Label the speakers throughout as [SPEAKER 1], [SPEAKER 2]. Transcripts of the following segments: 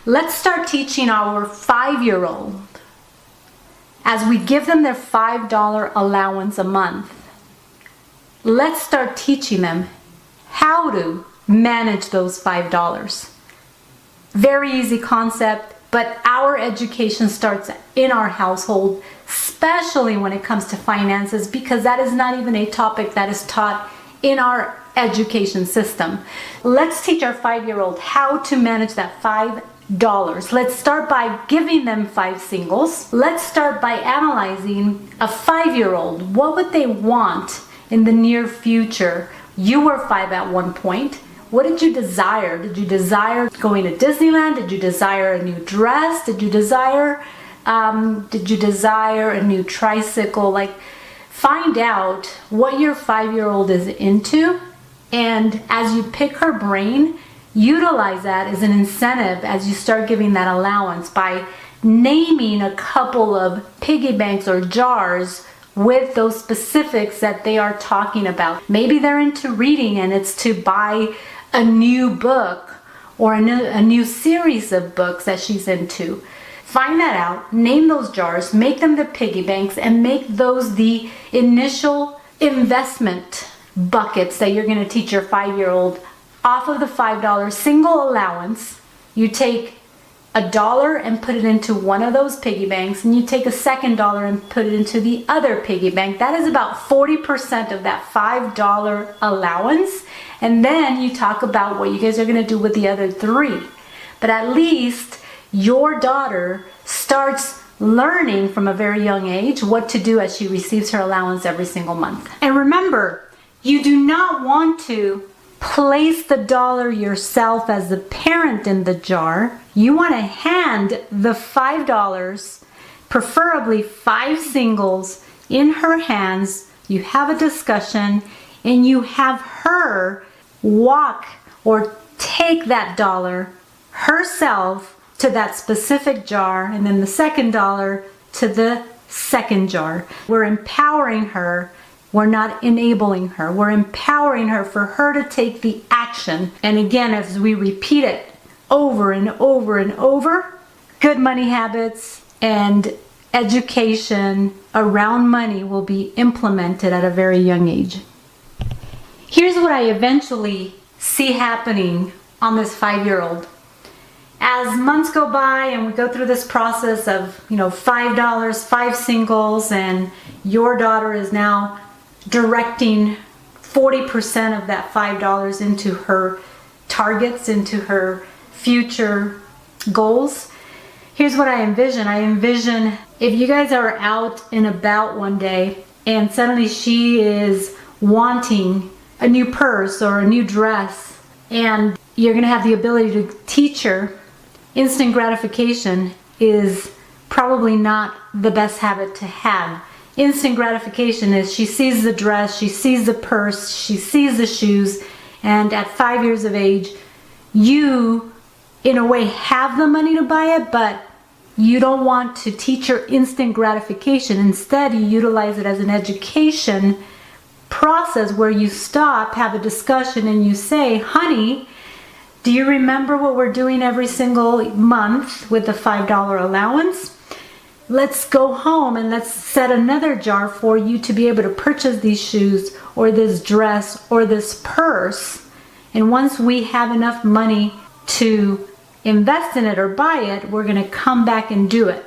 [SPEAKER 1] Let's start teaching our 5-year-old, as we give them their $5 allowance a month, let's start teaching them how to manage those $5. Very easy concept, but our education starts in our household, especially when it comes to finances, because that is not even a topic that is taught in our education system. Let's teach our 5-year-old how to manage that $5. Let's start by giving them 5 singles. Let's start by analyzing a 5-year-old. What would they want in the near future? You were 5 at one point. What did you desire? Did you desire going to Disneyland? Did you desire a new dress? Did you desire a new tricycle? Like, find out what your 5-year-old is into, and as you pick her brain, utilize that as an incentive as you start giving that allowance by naming a couple of piggy banks or jars with those specifics that they are talking about. Maybe they're into reading and it's to buy a new book or a new series of books that she's into. Find that out, name those jars, make them the piggy banks, and make those the initial investment buckets that you're going to teach your 5-year-old. Off of the $5 single allowance, you take $1 and put it into one of those piggy banks, and you take a second $1 and put it into the other piggy bank. That is about 40% of that $5 allowance. And then you talk about what you guys are going to do with the other 3. But at least your daughter starts learning from a very young age what to do as she receives her allowance every single month. And remember, you do not want to place the dollar yourself as the parent in the jar. You want to hand the $5, preferably 5 singles, in her hands. You have a discussion and you have her walk or take that dollar herself to that specific jar, and then the second $1 to the second jar. We're empowering her. We're not enabling her. We're empowering her for her to take the action. And again, as we repeat it over and over and over, good money habits and education around money will be implemented at a very young age. Here's what I eventually see happening on this 5-year-old. As months go by and we go through this process of, $5, 5 singles, and your daughter is now directing 40% of that $5 into her targets, into her future goals. Here's what I envision. I envision if you guys are out and about one day and suddenly she is wanting a new purse or a new dress, and you're going to have the ability to teach her instant gratification is probably not the best habit to have. Instant gratification is she sees the dress, she sees the purse, she sees the shoes, and at 5 years of age, you, in a way, have the money to buy it, but you don't want to teach her instant gratification. Instead, you utilize it as an education process where you stop, have a discussion, and you say, honey, do you remember what we're doing every single month with the $5 allowance? Let's go home and let's set another jar for you to be able to purchase these shoes or this dress or this purse. And once we have enough money to invest in it or buy it, we're going to come back and do it.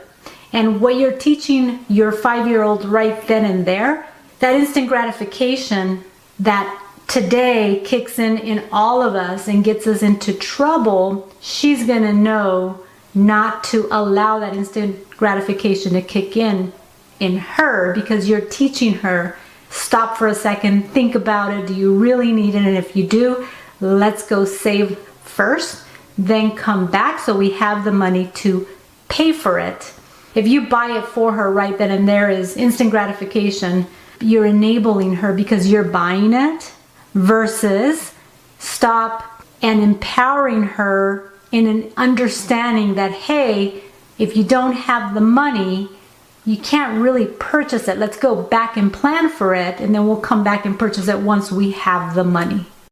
[SPEAKER 1] And what you're teaching your 5-year-old right then and there, that instant gratification that today kicks in all of us and gets us into trouble, she's going to know not to allow that instant gratification to kick in her, because you're teaching her, stop for a second, think about it. Do you really need it? And if you do, let's go save first, then come back so we have the money to pay for it. If you buy it for her right then and there is instant gratification, you're enabling her because you're buying it, versus stop and empowering her in an understanding that, hey, if you don't have the money, you can't really purchase it. Let's go back and plan for it, and then we'll come back and purchase it once we have the money.